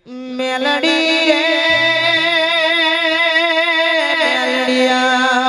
મેલડી રે મેલડિયા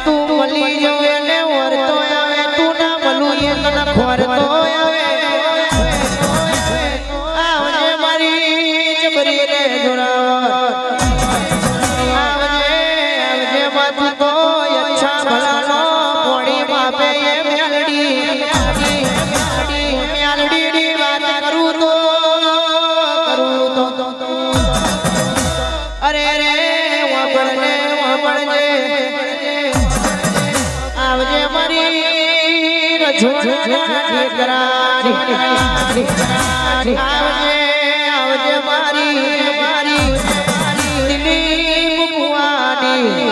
તું મળી જોવે ને વરતો આવે તું ના મલું એ તને ખોરતો આવે આવજે મારી જબરી રે જોરાવર આવજે માતું તો અચ્છા ભલાનો પોડી માપે એ મેલડી મેલડી વાત કરું તો અરે રે વાપણજે આવજે મારી રજોડા દીકરાની આવજે મારી દિલીપ મુવાની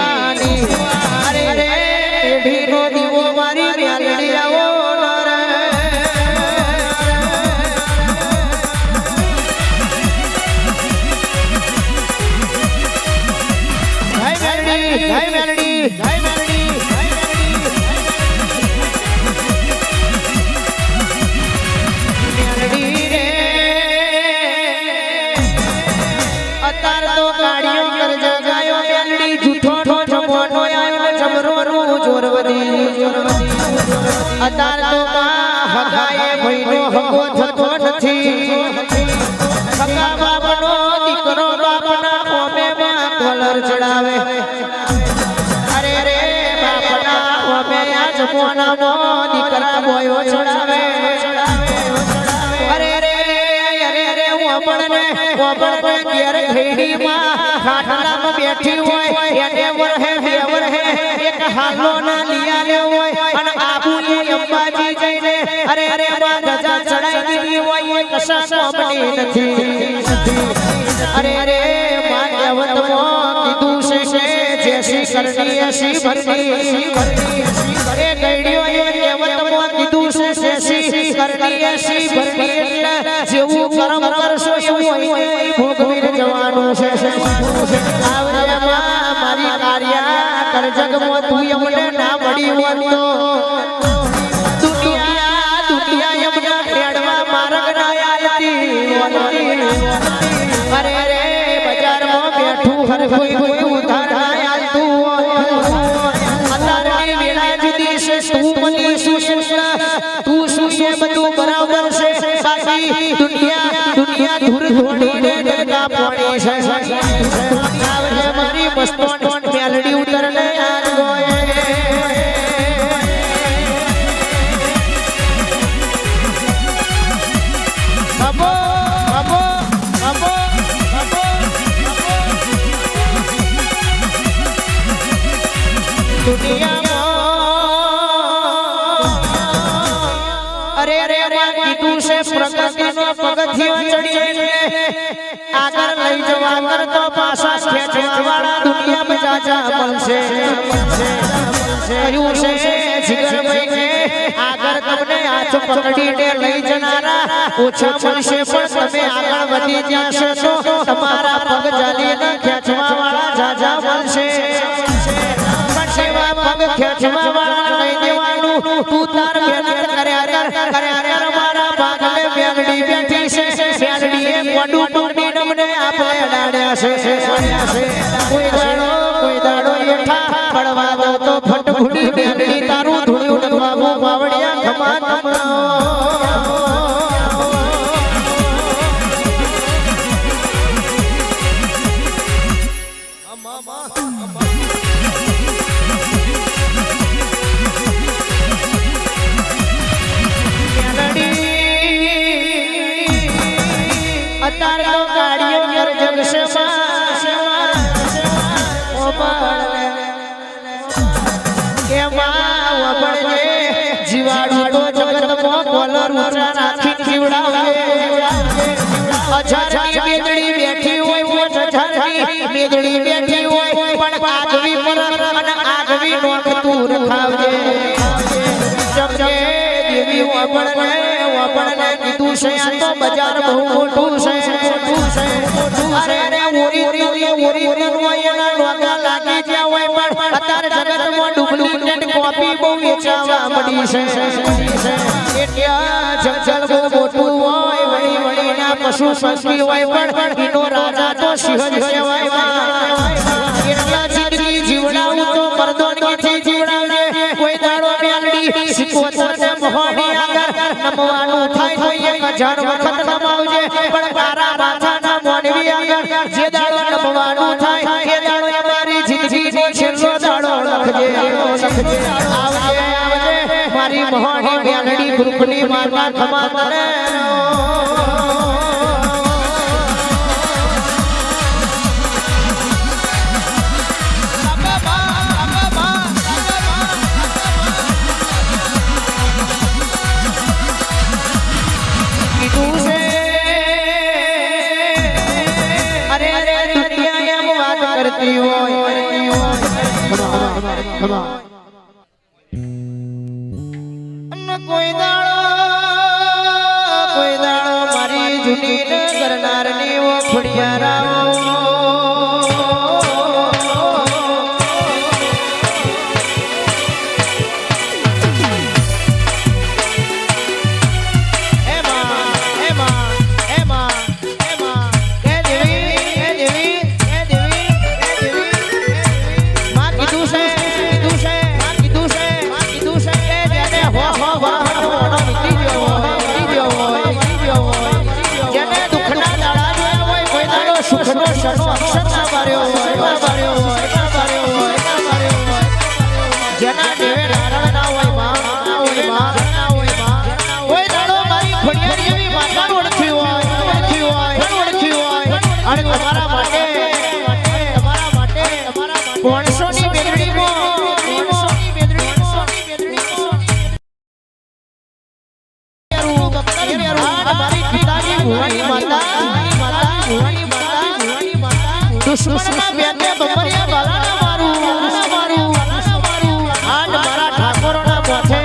અરે રે ઢીરો દીવો મારી મેલડી આવો Jai Melody, Jai Melody, Jai Melody, Melody re. Atar to gaadiyo kar jagayo Melody, jhutho no jabano ayo jabro ro jorwadi. Atar to ka hagaye bhaino hago thto nathi. Haka baapno dikro baapna home ma color chadave. કોના મો દીકરા બોયો ચડાવે અરે રે ઓપણ ઘેર ઘેડી માં ખાટલામાં બેઠી હોય એને વરહે હે એક હાલો ના લિયા લે હોય અને આબુની અંબાજી જઈને અરે માં ગજા ચડાઈ દીધી હોય કશા કોમની નથી અરે માં કહેવત મો કીધું છે જેસી કરની એસી ભરતી અરે ગઈડિયો એ કહેવત મો કીધું છે જેસી કરની એસી ભરતી જેવું કર્મ કરશો એવું ભોગવીર જવાનું છે આવજે મારી કાર્યા કર જગમો તું અમને ના મળી હોય તો દુનિયા એમના હેડવા માર્ગ ના આલતી અરે બજારમાં બેઠું હર કોઈ ઉધાર ના આલતું અતારની વેળા જુદી છે તું મની શું તું શું છે બધું બરાબર છે સાચી દુનિયા ધૂર ધોડીને ડગા પાડી છે આવજે મારી મસ્તોન મેલડી ઉતરને આજ ગોયે અરે કીધું છે પ્રગતિનો પગથિયો ચડીને આગળ લઈ જવા કરતો પાછા ખેંચવા વાળા દુનિયામાં જાજા મળશે કહ્યું છે જીગરભાઈ કે આગળ તમને હાથ પકડીને લઈ જનારા ઓછા મળશે પણ તમે આગળ વધી જશો તો તમારા પગ ચાલીને ખેંચવા વાળા જાજા મળશે પગ ખેંચવા વાળા લઈ દેવાનું તું તાર મહેનત કર્યા મારા ભાગલે મેલડી બેઠી છે મેલડીએ કોડું ટૂંડી નમને આપણે ડાડ્યા છે કોઈ દાડો એઠા પડવા દો તો ફટફુડી મેલડી તારું ધૂળ્યું ડગવા વાવડિયા ખમા અતાર તો ગાડીઓ કર જગશે કે માં વબળજે જીવાડું તો જગતમાં કોલર ઊંચા રાખી જીવડાવે અજારની મેદડી બેઠી હોય મેદડી બેઠી હોય પણ આગવી પર અને આગવી નોક તું રખાવજે જમજે દેવી વબળને કીધું છે આ તો બજાર બહુ મોટું છે અરે ઓરી એના નોકા લાગી ગયા હોય પણ અત્યારે જગતમાં ડુપ્લિકેટ કોપી બહુ વેચાવા મળી છે એટલે જંગલ બહુ મોટું હોય વળી ના પશુ પક્ષી હોય પણ એનો રાજા તો સિંહ જ કહેવાય એટલા જિંદગી જીવડાવું તો મર્દોનગીથી જીવડાવજે કોઈ દાડો મેલડી સિકોતરને મોહની આગળ નમવાનું થાય તો 1000 વખત નમાવજે પણ તારા માથાના મોનવી આગળ જે દાડો નમવાનું થાય એ દાડો અમારી જિંદગીનો છેલ્લો દાડો લખજે આવજે મારી મોહની મેલડી ગ્રુપની માતા ખમા કરે કોઈ દાડો મારી જૂની કરનારની ઓ ફળિયારા દુશ્મનમાં બેને બબરિયા બાલાના મારું આજ મારા ઠાકોરના પોથે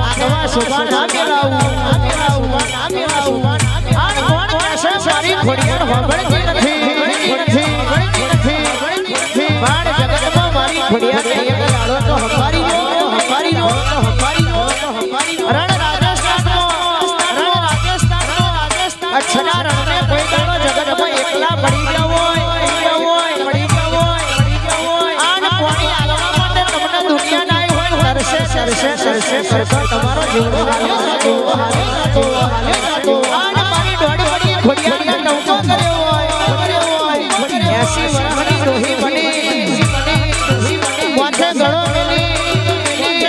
આગવા શોભા ના મેલાવું આજ કોણ કહેશે મારી ખોડિયાર હોબળતી નથી બાળ જગતમાં મારી ખોડિયાર એક દાડો તો હંભારી રણ રાજસ્થાનનો અચ્છના રણને કોઈ દાડો જગતમાં એકલા પડી ગયો તમારો જીવડો અને મારી દોડી ખોડિયાર નવતો કર્યો હોય 80 વર્ષની રોહી બની માથે ગળો મેલી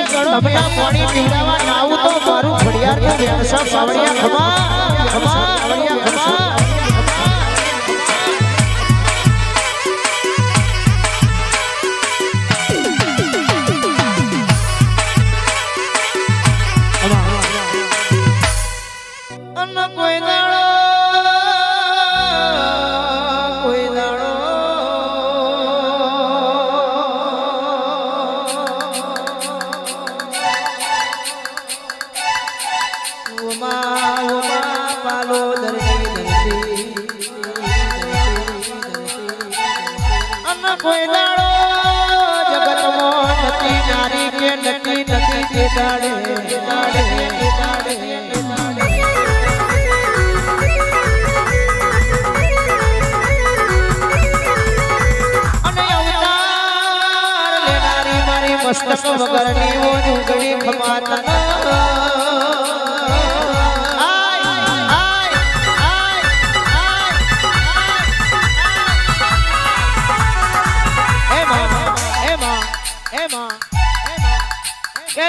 તમને પાણી પીવડાવવા આવું તો મારું ખોડિયાર નું વ્યવસાય સાવડિયા ખમા કોઈ દાડો જગતમાં નથી નારી કે નથી કે દાડે અને અવતાર લેનારી મારી મસ્તક વગરની ઓ જુગડી ખમાતા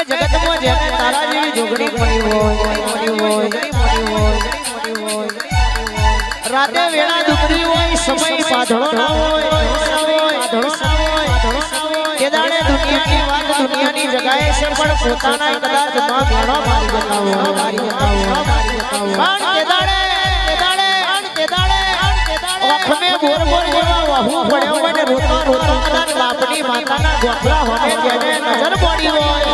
જગતમાં જેને તારા જેવી જોગડી પડી હોય રાતે વેળા દુબરી હોય સમય પાધળો ના હોય એ દાડે દુનિયાની વાત દુનિયાની જગાએ છે પણ પોતાના કદાચ માં ભેણો મારી જતા હોય ઓખમે બોર જેવા વહુ પડ્યો હોય ને રોતો કદાચ બાપની માતાના ગોખલા હોય જેને નજર પડી હોય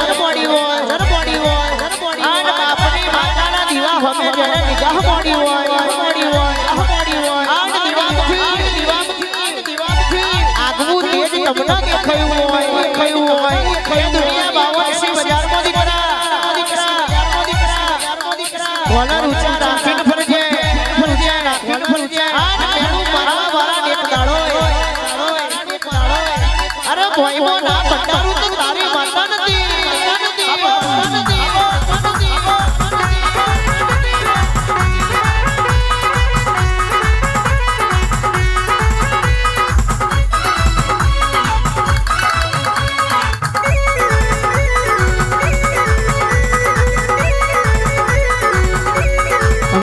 અને બાપની માતાના દીવા હોય જેને નિગાહ પડી હોય આગવું તેજ તમને દેખાયું હોય દુનિયા 82 બજારમાં દીકરા કોલર ઊંચા રાખીને ફરજે અરે ભોયમો ના ભંડારો